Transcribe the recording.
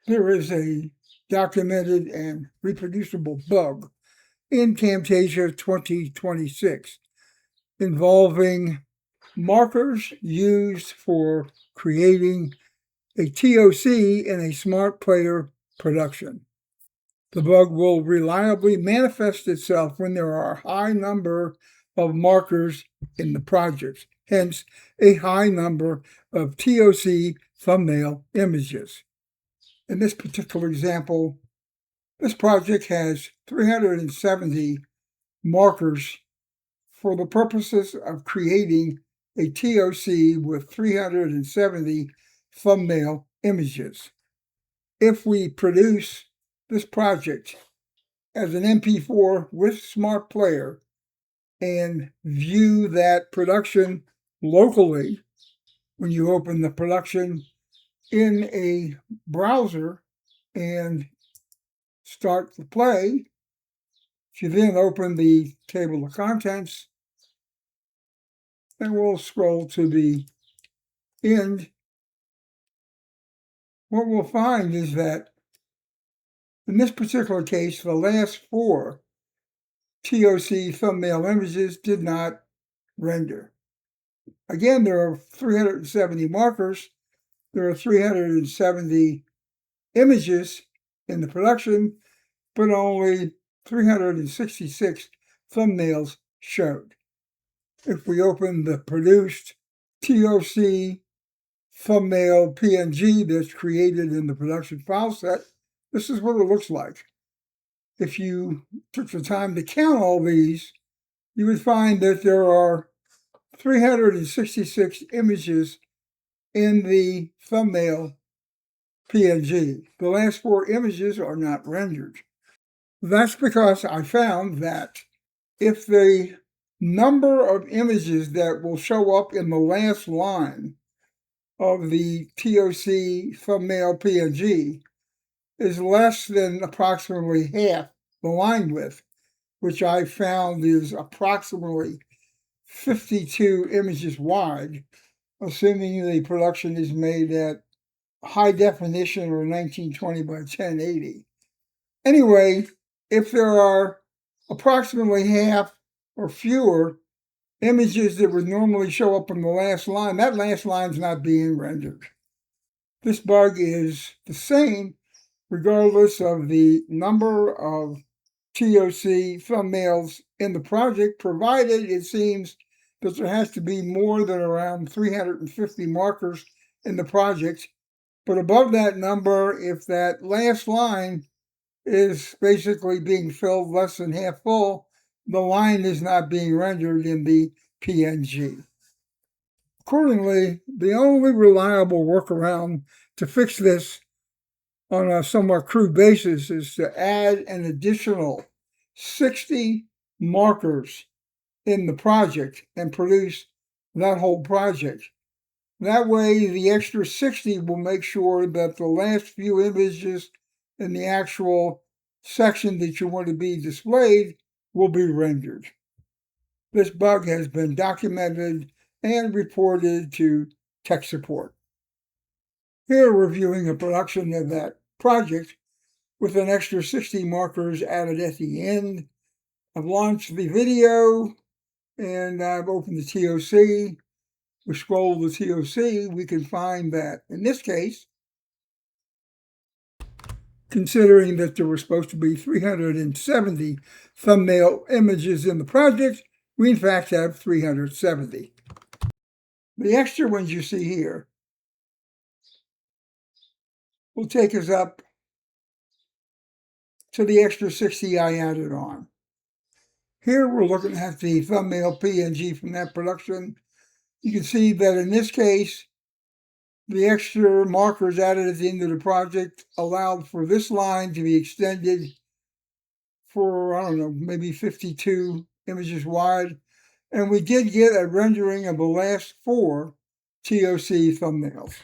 There is a documented and reproducible bug in Camtasia 2026 involving markers used for creating a TOC in a Smart Player production. The bug will reliably manifest itself when there are a high number of markers in the project, hence a high number of TOC thumbnail images. In this particular example, this project has 370 markers for the purposes of creating a TOC with 370 thumbnail images. If we produce this project as an MP4 with Smart Player and view that production locally, when you open the production in a browser and start the play, if you then open the table of contents, and we'll scroll to the end, what we'll find is that in this particular case, the last 4 TOC thumbnail images did not render. Again, there are 370 markers. There are 370 images in the production, but only 366 thumbnails showed. If we open the produced TOC thumbnail PNG that's created in the production file set, this is what it looks like. If you took the time to count all these, you would find that there are 366 images in the thumbnail PNG. The last 4 images are not rendered. That's because I found that if the number of images that will show up in the last line of the TOC thumbnail PNG is less than approximately half the line width, which I found is approximately 52 images wide, assuming the production is made at high definition or 1920 by 1080. Anyway, if there are approximately half or fewer images that would normally show up in the last line, that last line is not being rendered. This bug is the same regardless of the number of TOC thumbnails in the project, provided it seems that there has to be more than around 350 markers in the project. But above that number, if that last line is basically being filled less than half full, the line is not being rendered in the PNG. Accordingly, the only reliable workaround to fix this on a somewhat crude basis is to add an additional 60 markers in the project and produce that whole project. That way, the extra 60 will make sure that the last few images in the actual section that you want to be displayed will be rendered. This bug has been documented and reported to tech support. Here we're viewing a production of that project with an extra 60 markers added at the end. I've launched the video and I've opened the TOC. We scroll the TOC, we can find that in this case, considering that there were supposed to be 370 thumbnail images in the project, we in fact have 370. The extra ones you see here will take us up to the extra 60 I added on. Here we're looking at the thumbnail PNG from that production. You can see that in this case, the extra markers added at the end of the project allowed for this line to be extended for, I don't know, maybe 52 images wide. And we did get a rendering of the last 4 TOC thumbnails.